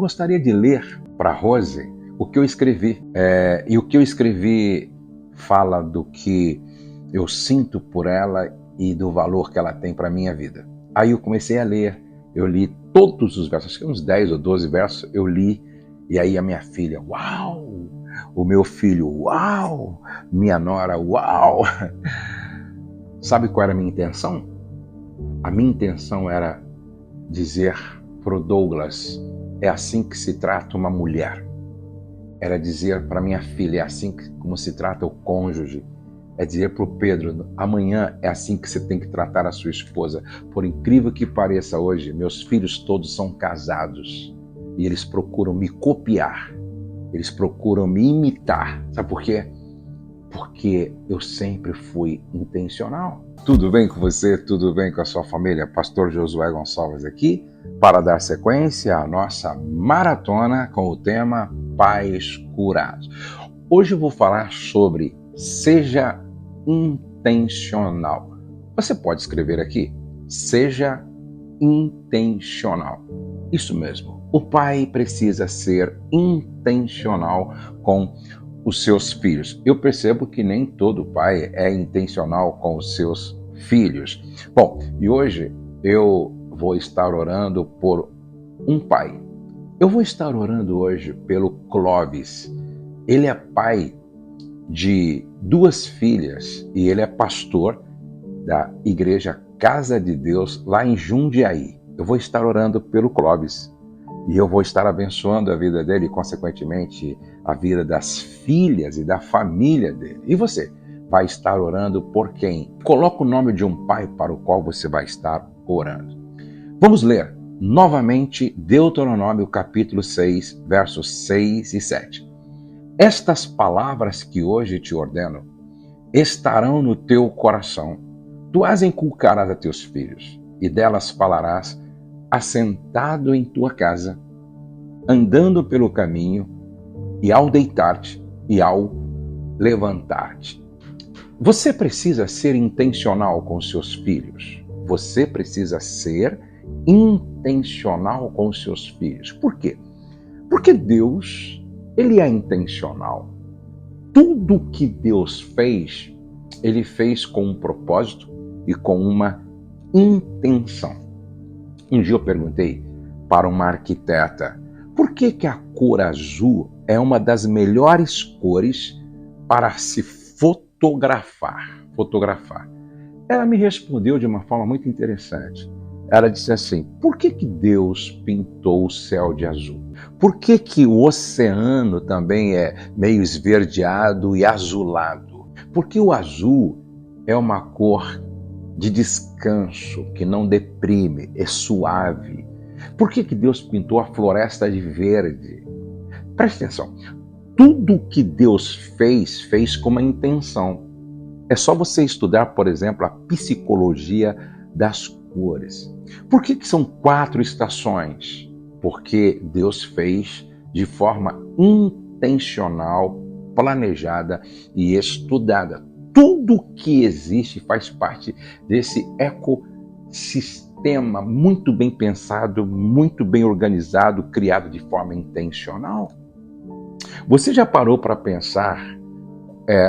Gostaria de ler para Rose o que eu escrevi. E o que eu escrevi fala do que eu sinto por ela e do valor que ela tem para a minha vida. Aí eu comecei a ler, eu li todos os versos, acho que uns 10 ou 12 versos, eu li, e aí a minha filha, uau! O meu filho, uau! Minha nora, uau! Sabe qual era a minha intenção? A minha intenção era dizer para o Douglas, é assim que se trata uma mulher. Era dizer para minha filha, é assim como se trata o cônjuge. É dizer para o Pedro, amanhã é assim que você tem que tratar a sua esposa. Por incrível que pareça hoje, meus filhos todos são casados. E eles procuram me copiar. Eles procuram me imitar. Sabe por quê? Porque eu sempre fui intencional. Tudo bem com você? Tudo bem com a sua família? Pastor Josué Gonçalves aqui para dar sequência à nossa maratona com o tema Pais Curados. Hoje eu vou falar sobre seja intencional. Você pode escrever aqui, seja intencional. Isso mesmo, o pai precisa ser intencional com os seus filhos. Eu percebo que nem todo pai é intencional com os seus filhos. Bom, e hoje eu vou estar orando por um pai. Eu vou estar orando hoje pelo Clóvis. Ele é pai de 2 filhas e ele é pastor da Igreja Casa de Deus lá em Jundiaí. Eu vou estar orando pelo Clóvis e eu vou estar abençoando a vida dele e, consequentemente, a vida das filhas e da família dele. E você vai estar orando por quem? Coloca o nome de um pai para o qual você vai estar orando. Vamos ler novamente Deuteronômio capítulo 6, versos 6 e 7. Estas palavras que hoje te ordeno estarão no teu coração. Tu as inculcarás a teus filhos, e delas falarás assentado em tua casa, andando pelo caminho, e ao deitar-te e ao levantar-te. Você precisa ser intencional com os seus filhos. Você precisa ser intencional com os seus filhos. Por quê? Porque Deus, Ele é intencional. Tudo que Deus fez, Ele fez com um propósito e com uma intenção. Um dia eu perguntei para uma arquiteta, por que a cor azul é uma das melhores cores para se fotografar? Ela me respondeu de uma forma muito interessante. Ela disse assim, por que Deus pintou o céu de azul? Por que o oceano também é meio esverdeado e azulado? Porque o azul é uma cor de descanso, que não deprime, é suave. Por que Deus pintou a floresta de verde? Preste atenção, tudo que Deus fez com uma intenção. É só você estudar, por exemplo, a psicologia das cores. Por que são 4 estações? Porque Deus fez de forma intencional, planejada e estudada. Tudo que existe faz parte desse ecossistema muito bem pensado, muito bem organizado, criado de forma intencional. Você já parou para pensar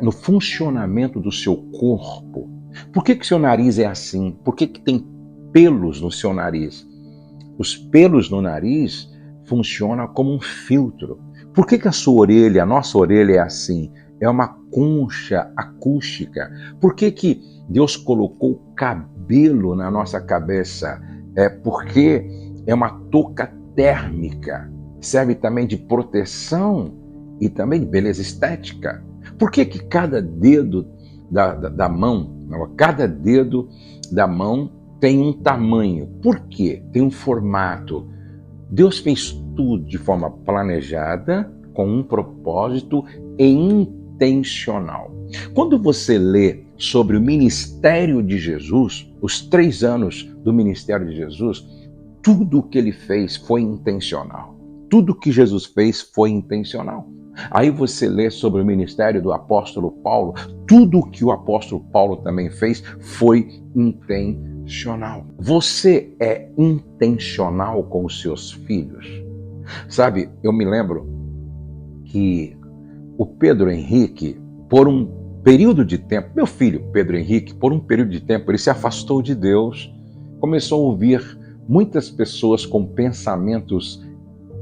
no funcionamento do seu corpo? Por que seu nariz é assim? Por que tem pelos no seu nariz? Os pelos no nariz funcionam como um filtro. Por que a sua orelha, a nossa orelha é assim? É uma concha acústica. Por que Deus colocou cabelo na nossa cabeça? Porque é uma touca térmica. Serve também de proteção e também de beleza estética. Por que cada dedo da mão, cada dedo da mão tem um tamanho? Por quê? Tem um formato. Deus fez tudo de forma planejada, com um propósito e intencional. Quando você lê sobre o ministério de Jesus, os 3 anos do ministério de Jesus, tudo o que ele fez foi intencional. Tudo que Jesus fez foi intencional. Aí você lê sobre o ministério do apóstolo Paulo, tudo o que o apóstolo Paulo também fez foi intencional. Você é intencional com os seus filhos? Sabe, eu me lembro que o Pedro Henrique, por um período de tempo, meu filho Pedro Henrique, por um período de tempo, ele se afastou de Deus, começou a ouvir muitas pessoas com pensamentos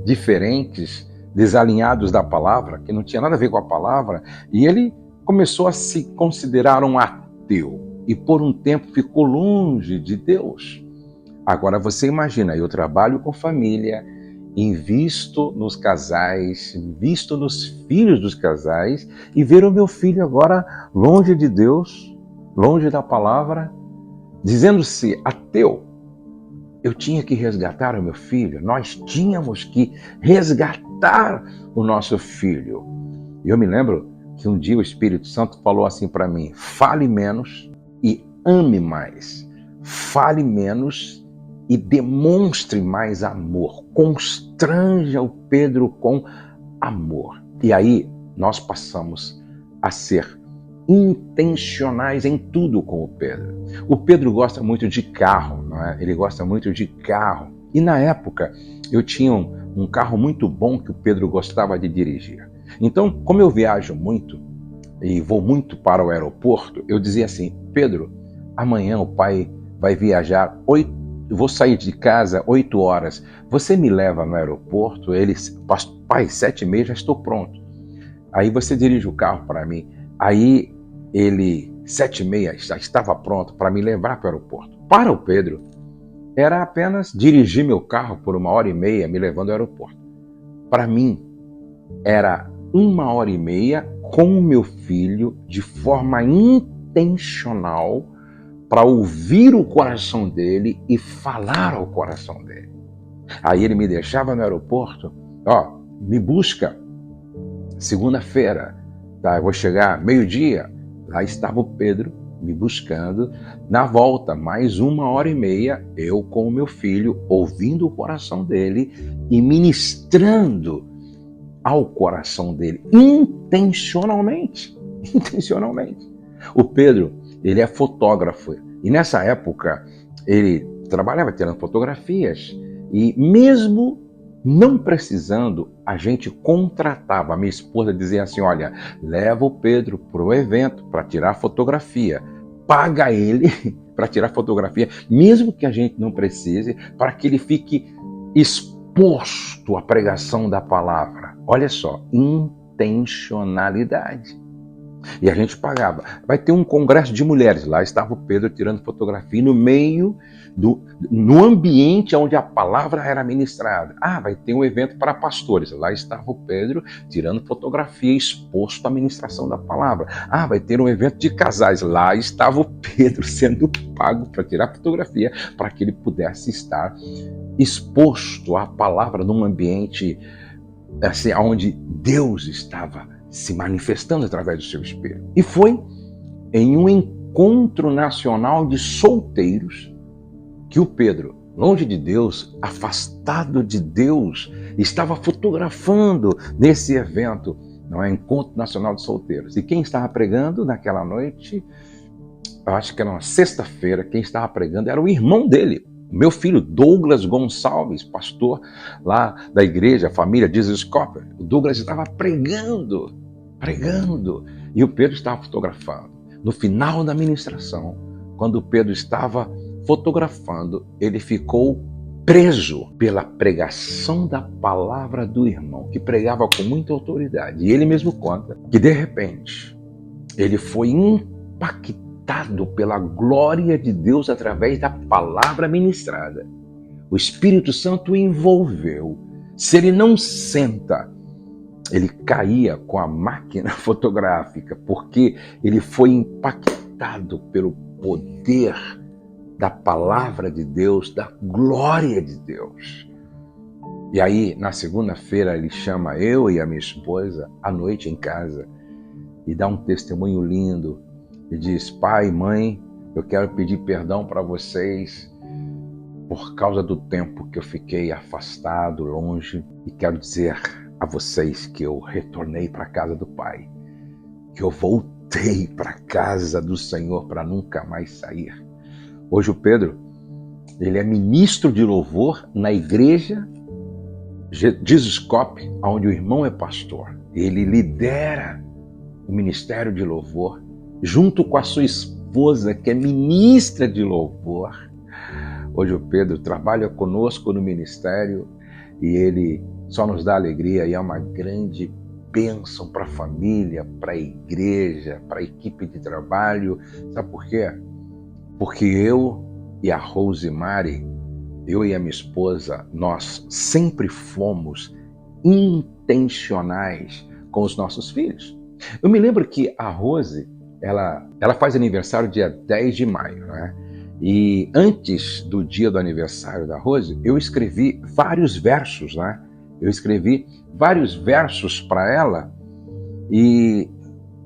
diferentes, desalinhados da palavra, que não tinha nada a ver com a palavra, e ele começou a se considerar um ateu, e por um tempo ficou longe de Deus. Agora você imagina, eu trabalho com família, invisto nos casais, invisto nos filhos dos casais, e ver o meu filho agora longe de Deus, longe da palavra, dizendo-se ateu. Eu tinha que resgatar o meu filho, nós tínhamos que resgatar o nosso filho. E eu me lembro que um dia o Espírito Santo falou assim para mim: fale menos e ame mais. Fale menos e demonstre mais amor. Constranja o Pedro com amor. E aí nós passamos a ser intencionais em tudo com o Pedro. O Pedro gosta muito de carro, não é? Ele gosta muito de carro. E na época eu tinha um carro muito bom que o Pedro gostava de dirigir. Então, como eu viajo muito e vou muito para o aeroporto, eu dizia assim: Pedro, amanhã o pai vai viajar eu vou sair de casa 8 horas. Você me leva no aeroporto? Ele, pai, 7h30 já estou pronto. Aí você dirige o carro para mim. Aí ele, 7h30, já estava pronto para me levar para o aeroporto. Para o Pedro, era apenas dirigir meu carro por 1h30 me levando ao aeroporto. Para mim, era 1h30 com o meu filho de forma intencional para ouvir o coração dele e falar ao coração dele. Aí ele me deixava no aeroporto, me busca segunda-feira, tá? Eu vou chegar meio-dia. Lá estava o Pedro me buscando. Na volta, mais 1h30, eu com o meu filho, ouvindo o coração dele e ministrando ao coração dele, intencionalmente. Intencionalmente. O Pedro, ele é fotógrafo, e nessa época ele trabalhava tirando fotografias, e mesmo não precisando, a gente contratava. A minha esposa dizia assim: olha, leva o Pedro para o evento para tirar fotografia, paga ele para tirar fotografia, mesmo que a gente não precise, para que ele fique exposto à pregação da palavra. Olha só, intencionalidade. E a gente pagava. Vai ter um congresso de mulheres. Lá estava o Pedro tirando fotografia no meio, no ambiente onde a palavra era ministrada. Vai ter um evento para pastores. Lá estava o Pedro tirando fotografia, exposto à ministração da palavra. Vai ter um evento de casais. Lá estava o Pedro sendo pago para tirar fotografia, para que ele pudesse estar exposto à palavra num ambiente assim, onde Deus estava se manifestando através do seu Espírito. E foi em um encontro nacional de solteiros que o Pedro, longe de Deus, afastado de Deus, estava fotografando nesse evento, não é? Encontro Nacional de Solteiros. E quem estava pregando naquela noite, eu acho que era uma sexta-feira, quem estava pregando era o irmão dele, meu filho Douglas Gonçalves, pastor lá da igreja, a família Jesus Copper. O Douglas estava pregando, e o Pedro estava fotografando. No final da ministração, quando o Pedro estava fotografando, ele ficou preso pela pregação da palavra do irmão, que pregava com muita autoridade. E ele mesmo conta que, de repente, ele foi impactado pela glória de Deus através da palavra ministrada. O Espírito Santo o envolveu. Se ele não senta, ele caía com a máquina fotográfica, porque ele foi impactado pelo poder da palavra de Deus, da glória de Deus. E aí, na segunda-feira, ele chama eu e a minha esposa à noite em casa e dá um testemunho lindo. E diz: pai, mãe, eu quero pedir perdão para vocês por causa do tempo que eu fiquei afastado, longe, e quero dizer a vocês que eu retornei para a casa do Pai, que eu voltei para a casa do Senhor para nunca mais sair. Hoje o Pedro, ele é ministro de louvor na igreja Jesus Cop, onde o irmão é pastor. Ele lidera o ministério de louvor, junto com a sua esposa, que é ministra de louvor. Hoje o Pedro trabalha conosco no ministério e ele só nos dá alegria e é uma grande bênção para a família, para a igreja, para a equipe de trabalho. Sabe por quê? Porque eu e a Rosemary, eu e a minha esposa, nós sempre fomos intencionais com os nossos filhos. Eu me lembro que a Rose, ela faz aniversário dia 10 de maio, né? E antes do dia do aniversário da Rose, eu escrevi vários versos, né? Eu escrevi vários versos para ela e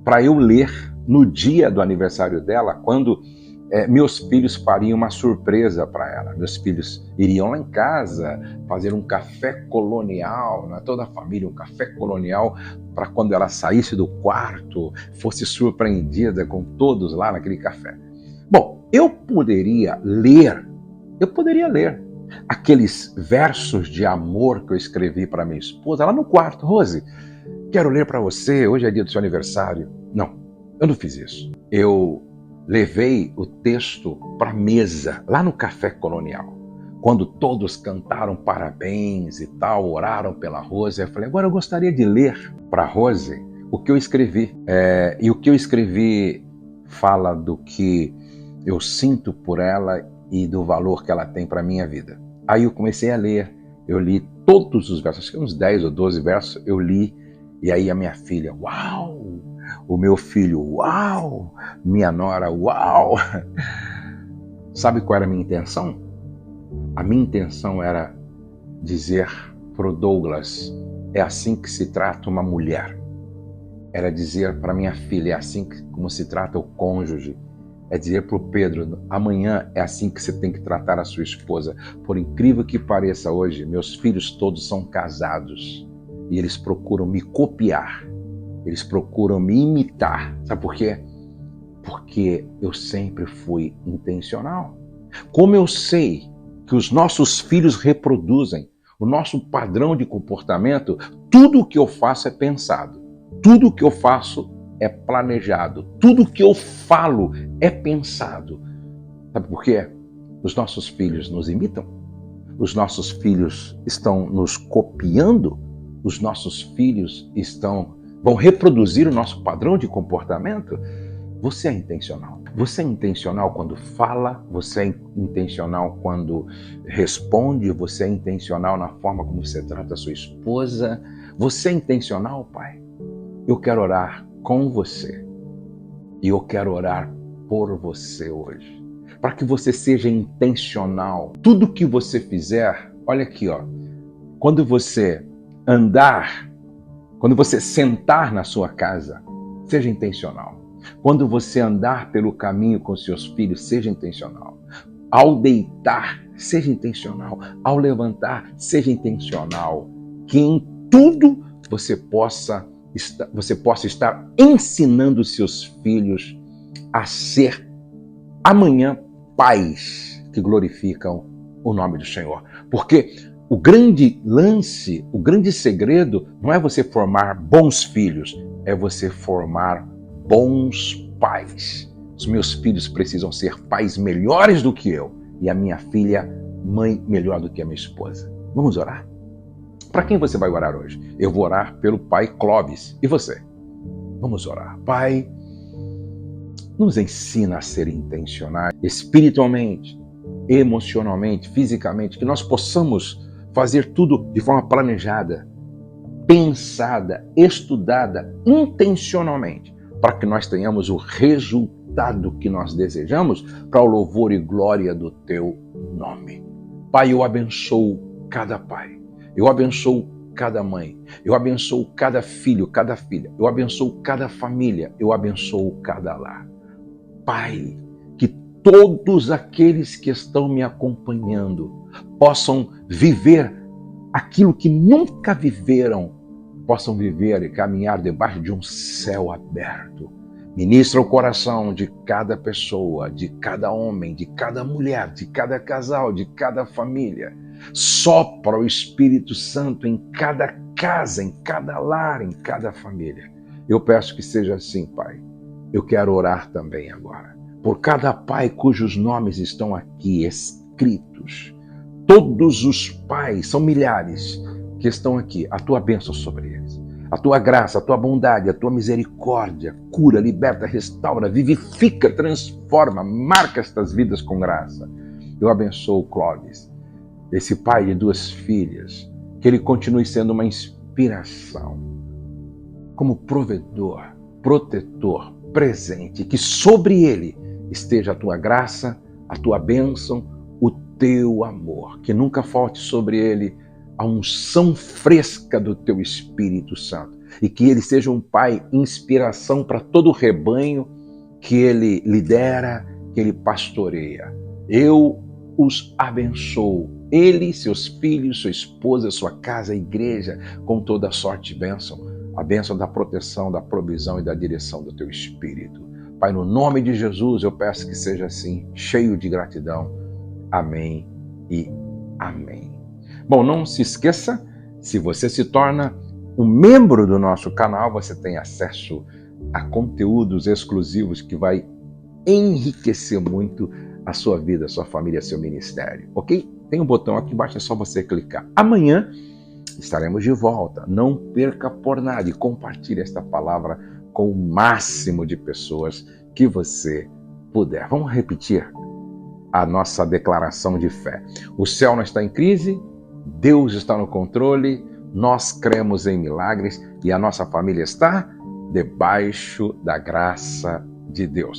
para eu ler no dia do aniversário dela, quando meus filhos fariam uma surpresa para ela. Meus filhos iriam lá em casa fazer um café colonial, né? Toda a família, um café colonial, para quando ela saísse do quarto, fosse surpreendida com todos lá naquele café. Bom, eu poderia ler aqueles versos de amor que eu escrevi para minha esposa lá no quarto. Rose, quero ler para você, hoje é dia do seu aniversário. Não, eu não fiz isso. Eu levei o texto para a mesa, lá no café colonial. Quando todos cantaram parabéns e tal, oraram pela Rose, eu falei, agora eu gostaria de ler para a Rose o que eu escrevi. E o que eu escrevi fala do que eu sinto por ela e do valor que ela tem para a minha vida. Aí eu comecei a ler, eu li todos os versos, acho que uns 10 ou 12 versos, eu li, e aí a minha filha, uau! O meu filho, uau! Minha nora, uau! Sabe qual era a minha intenção? A minha intenção era dizer para o Douglas, é assim que se trata uma mulher. Era dizer para minha filha, é assim como se trata o cônjuge. É dizer para o Pedro, amanhã é assim que você tem que tratar a sua esposa. Por incrível que pareça hoje, meus filhos todos são casados e eles procuram me copiar. Eles procuram me imitar. Sabe por quê? Porque eu sempre fui intencional. Como eu sei que os nossos filhos reproduzem o nosso padrão de comportamento, tudo o que eu faço é pensado. Tudo o que eu faço é planejado. Tudo o que eu falo é pensado. Sabe por quê? Os nossos filhos nos imitam. Os nossos filhos estão nos copiando. Os nossos filhos vão reproduzir o nosso padrão de comportamento. Você é intencional. Você é intencional quando fala, você é intencional quando responde, você é intencional na forma como você trata a sua esposa. Você é intencional, pai? Eu quero orar com você e eu quero orar por você hoje, para que você seja intencional. Tudo que você fizer, olha aqui, ó, quando você sentar na sua casa, seja intencional. Quando você andar pelo caminho com seus filhos, seja intencional. Ao deitar, seja intencional. Ao levantar, seja intencional. Que em tudo você possa estar ensinando seus filhos a ser amanhã pais que glorificam o nome do Senhor. Porque o grande lance, o grande segredo não é você formar bons filhos, é você formar bons pais. Os meus filhos precisam ser pais melhores do que eu e a minha filha, mãe melhor do que a minha esposa. Vamos orar? Para quem você vai orar hoje? Eu vou orar pelo pai Clóvis. E você? Vamos orar. Pai, nos ensina a ser intencionais, espiritualmente, emocionalmente, fisicamente, que nós possamos fazer tudo de forma planejada, pensada, estudada, intencionalmente, para que nós tenhamos o resultado que nós desejamos para o louvor e glória do teu nome. Pai, eu abençoo cada pai, eu abençoo cada mãe, eu abençoo cada filho, cada filha, eu abençoo cada família, eu abençoo cada lar. Pai, que todos aqueles que estão me acompanhando possam viver aquilo que nunca viveram, possam viver e caminhar debaixo de um céu aberto. Ministra o coração de cada pessoa, de cada homem, de cada mulher, de cada casal, de cada família. Sopra o Espírito Santo em cada casa, em cada lar, em cada família. Eu peço que seja assim, Pai. Eu quero orar também agora por cada pai cujos nomes estão aqui escritos. Todos os pais, são milhares que estão aqui. A tua bênção sobre eles. A tua graça, a tua bondade, a tua misericórdia, cura, liberta, restaura, vivifica, transforma, marca estas vidas com graça. Eu abençoo o Clóvis, esse pai de 2 filhas, que ele continue sendo uma inspiração, como provedor, protetor, presente, que sobre ele esteja a tua graça, a tua bênção, o teu amor, que nunca falte sobre ele a unção fresca do teu Espírito Santo e que ele seja um pai inspiração para todo o rebanho que ele lidera, que ele pastoreia. Eu os abençoo, ele, seus filhos, sua esposa, sua casa, a igreja, com toda a sorte e bênção, a bênção da proteção, da provisão e da direção do teu Espírito. Pai, no nome de Jesus, eu peço que seja assim, cheio de gratidão. Amém e amém. Bom, não se esqueça, se você se torna um membro do nosso canal, você tem acesso a conteúdos exclusivos que vai enriquecer muito a sua vida, a sua família, seu ministério, ok? Tem um botão aqui embaixo, é só você clicar. Amanhã estaremos de volta. Não perca por nada e compartilhe esta palavra com o máximo de pessoas que você puder. Vamos repetir a nossa declaração de fé. O céu não está em crise, Deus está no controle, nós cremos em milagres e a nossa família está debaixo da graça de Deus.